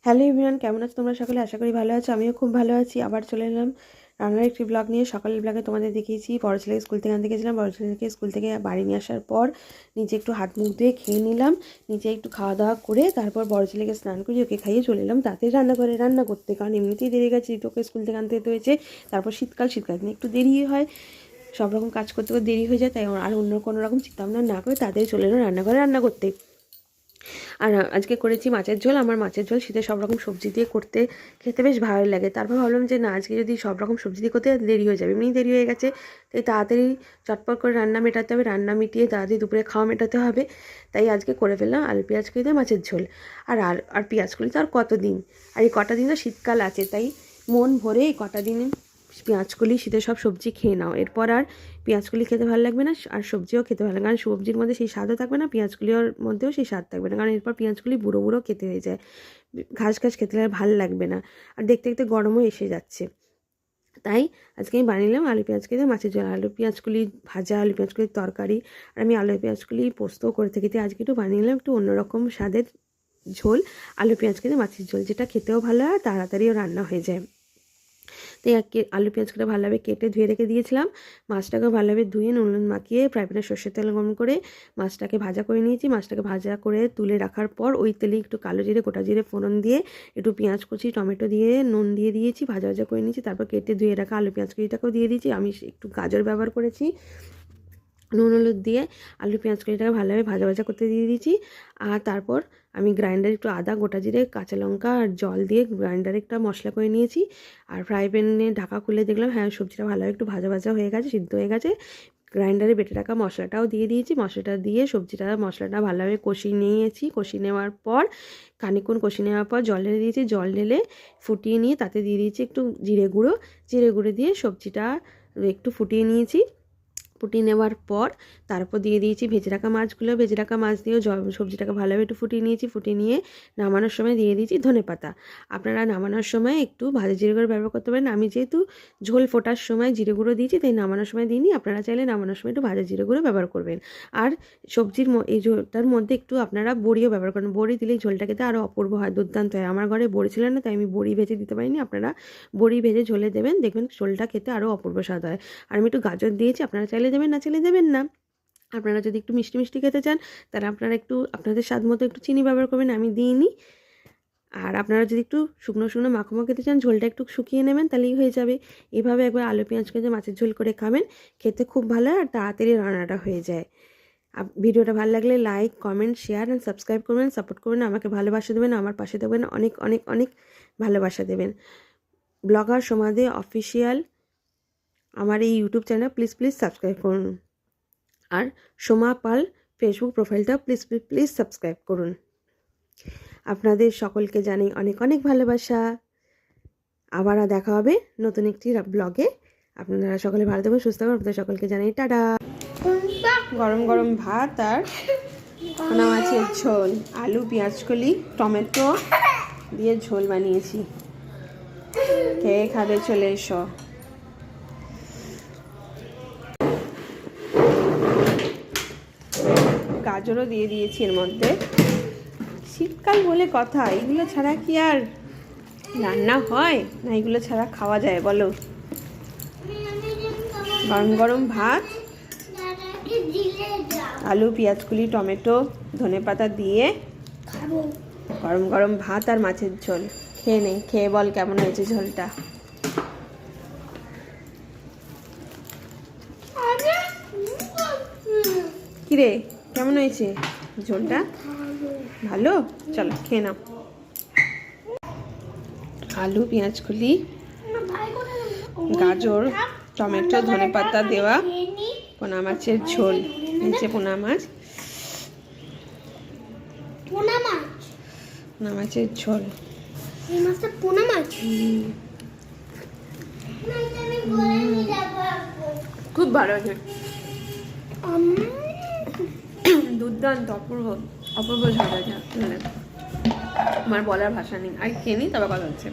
Hello everyone, কেমন আছো তোমরা সকলে? আশা করি ভালো আছো। আমিও খুব ভালো আছি। আবার চলে এলাম রান্নার একটি ব্লগ নিয়ে। সকালের ব্লগে তোমাদের দেখিয়েছি বড় ছেলেকে স্কুল থেকে আনতে গেছিলাম। বড় ছেলেকে স্কুল থেকে বাড়ি নিয়ে আসার পর নিজে একটু হাত মুখ ধুয়ে খেয়ে নিলাম। নিজে একটু খাওয়া দাওয়া করে তারপর বড় ছেলেকে স্নান করে ওকে খাইয়ে চলে এলাম তাতে রান্না করতে, কারণ এমনিতেই দেরি গেছে, ওকে স্কুল থেকে আনতে যেতে হয়েছে। তারপর শীতকাল দিনে একটু দেরি হয়, সব রকম কাজ করতে দেরি হয়ে যায়, তাই আর অন্য কোনো রকম চিন্তাভাবনা না করে তাদের চলে এলাম রান্না করতে। আর আজকে করেছি মাছের ঝোল। আমার মাছের ঝোল শীতে সব রকম সবজি দিয়ে করতে খেতে বেশ ভালোই লাগে। তারপর ভাবলাম যে না, আজকে যদি সব রকম সবজি দিয়ে করতে দেরি হয়ে যাবে, এমনি দেরি হয়ে গেছে, তাই তাড়াতাড়ি চটপট করে রান্না মেটাতে হবে, রান্না মিটিয়ে তাড়াতাড়ি দুপুরে খাওয়া মেটাতে হবে। তাই আজকে করে ফেললাম আলু পেঁয়াজ কলি দিয়ে মাছের ঝোল। আর পেঁয়াজ কলি তো আর কতদিন, আর এই কটা দিন তো শীতকাল আছে, তাই মন ভরে এই কটা দিনে পেঁয়াজকলি শীতে সব সবজি খেয়ে নাও। এরপর আর পেঁয়াজকলি খেতে ভালো লাগবে না, আর সবজিও খেতে ভালো লাগবে, কারণ সবজির মধ্যে সেই স্বাদও থাকবে না, পেঁয়াজকলির মধ্যেও সেই স্বাদ থাকবে না, কারণ এরপর পেঁয়াজকলি বুড়ো বুড়ো খেতে হয়ে যায়, ঘাস খেতে ভালো লাগবে না, আর দেখতে দেখতে গরমও এসে যাচ্ছে। তাই আজকে আমি বানিয়ে আলু পেঁয়াজকে দিয়ে মাছের ঝোল, আলু পেঁয়াজকলি ভাজা, আলু পেঁয়াজকলির তরকারি, আর আমি আলু পেঁয়াজকলি পোস্তও করে থাকি। তাই আজকে একটু বানিয়ে নিলাম একটু অন্যরকম স্বাদের ঝোল, আলু পেঁয়াজকে দিয়ে মাছের ঝোল, যেটা খেতেও ভালো হয়, তাড়াতাড়িও রান্না হয়ে যায়। তাই আলু পেঁয়াজটা ভালোভাবে কেটে ধুয়ে রেখে দিয়েছিলাম। মাছটাকে ভালোভাবে ধুয়ে নুন মাখিয়ে ফ্রাই প্যানে সর্ষের তেল গরম করে মাছটাকে ভাজা করে নিয়েছি। মাছটাকে ভাজা করে তুলে রাখার পর ওই তেলে একটু কালো জিরে গোটা জিরে ফোড়ন দিয়ে একটু পেঁয়াজ কুচি টমেটো দিয়ে নুন দিয়ে দিয়েছি, ভাজা করে নিয়েছি। তারপর কেটে ধুয়ে রাখা আলু পেঁয়াজ কুচিটাকেও দিয়ে দিয়েছি। আমি একটু গাজর ব্যবহার করেছি। নুন হলুদ দিয়ে আলু পেঁয়াজ কলিটাকে ভালোভাবে ভাজা করতে দিয়ে দিয়েছি। আর তারপর আমি গ্রাইন্ডারে একটু আদা গোটা জিরে কাঁচা লঙ্কা আর জল দিয়ে গ্রাইন্ডারে একটা মশলা করে নিয়েছি। আর ফ্রাই প্যানে ঢাকা খুলে দেখলাম হ্যাঁ সবজিটা ভালোভাবে একটু ভাজা হয়ে গেছে, সিদ্ধ হয়ে গেছে। গ্রাইন্ডারে বেটে রাখা মশলাটাও দিয়ে দিয়েছি। মশলাটা দিয়ে মশলাটা ভালোভাবে কষিয়ে নিয়েছি। কষিয়ে নেওয়ার পর খানিকক্ষণ কষিয়ে নেওয়ার পর জল ঢেলে দিয়েছি। জল ঢেলে ফুটিয়ে নিয়ে তাতে দিয়ে দিয়েছি একটু জিরে গুঁড়ো দিয়ে সবজিটা একটু ফুটিয়ে নিয়েছি। ফুটিয়ে নেওয়ার পর তারপর দিয়ে দিয়েছি ভেজে রাখা মাছ দিয়েও সবজিটাকে ভালোভাবে একটু ফুটিয়ে নিয়েছি। ফুটিয়ে নিয়ে নামানোর সময় দিয়ে দিয়েছি ধনেপাতা। আপনারা নামানোর সময় একটু ভাজা জিরে গুঁড়ো ব্যবহার করতে পারেন। আমি যেহেতু ঝোল ফোটার সময় জিরে গুঁড়ো দিয়েছি, তাই নামানোর সময় দিইনি। আপনারা চাইলে নামানোর সময় একটু ভাজা জিরে গুঁড়ো ব্যবহার করবেন। আর সবজির এই ঝোলটার মধ্যে একটু আপনারা বড়িও ব্যবহার করেন। বড়ি দিলে ঝোলটা খেতে আরও অপূর্ব হয়, দুর্দান্ত হয়। আমার ঘরে বড়ি ছিল না, তাই আমি বড়ি ভেজে দিতে পারিনি। আপনারা বড়ি ভেজে ঝোলে দেবেন, দেখবেন ঝোলটা খেতে আরও অপূর্ব স্বাদ হয়। আর আমি একটু গাজর দিয়েছি, আপনারা চাইলে দেবেন, না চাইলে দেবেন না। আপনারা যদি একটু মিষ্টি খেতে চান তাহলে আপনারা একটু আপনাদের স্বাদ মতো একটু চিনি ব্যবহার করবেন, আমি দিইনি। আর আপনারা যদি একটু শুকনো মাখো খেতে চান, ঝোলটা একটু শুকিয়ে নেবেন, তাহলেই হয়ে যাবে। এভাবে একবার আলু পেঁয়াজ কেটে মাছের ঝোল করে খাবেন, খেতে খুব ভালো হয় আর তাড়াতাড়ি রান্নাটা হয়ে যায়। ভিডিওটা ভালো লাগলে like comment share and subscribe করবেন, সাপোর্ট করবেন, আমাকে ভালোবাসা দেবেন, আমার পাশে দেবেন, অনেক অনেক অনেক ভালোবাসা দেবেন। ব্লগার সোমা দে অফিসিয়াল আমার এই ইউটিউব চ্যানেল প্লিজ সাবস্ক্রাইব করুন। আর সোমা পাল ফেসবুক প্রোফাইলটা প্লিজ সাবস্ক্রাইব করুন। আপনাদের সকলকে জানাই অনেক অনেক ভালোবাসা। আবার দেখা হবে নতুন একটি ব্লগে। আপনারা সকলে ভালো থাকবেন, সুস্থ থাকবেন। আপনাদের সকলকে জানাই টাটা। গরম গরম ভাত আর পোনা মাছের ঝোল, আলু পেঁয়াজকলি টমেটো দিয়ে ঝোল বানিয়েছি। খেয়ে খাবে, চলে এসো। গাজরও দিয়ে দিয়েছি এর মধ্যে। শীতকাল বলে কথা, এগুলো ছাড়া কি আর রান্না হয় না? এগুলো ছাড়া খাওয়া যায় বলো? গরম গরম ভাত, আলু পেঁয়াজকলি টমেটো ধনেপাতা দিয়ে গরম গরম ভাত আর মাছের ঝোল। খেয়ে নেই, খেয়ে বল কেমন হয়েছে ঝোলটা। কিরে কেমন হয়েছে ঝোলটা? ভালো, চলো খেয়ে নাও। আলু পেঁয়াজকলি গাজর টমেটো ধনেপাতা দেওয়া পোনা মাছের ঝোল। নিচে পোনা মাছের ঝোল। খুব ভালো আছে, দুর্দান্ত, অপূর্ব ঝাল আছে। আমার বলার ভাষা নেই। আর খেয়ে নিই, তবে কথা হচ্ছে।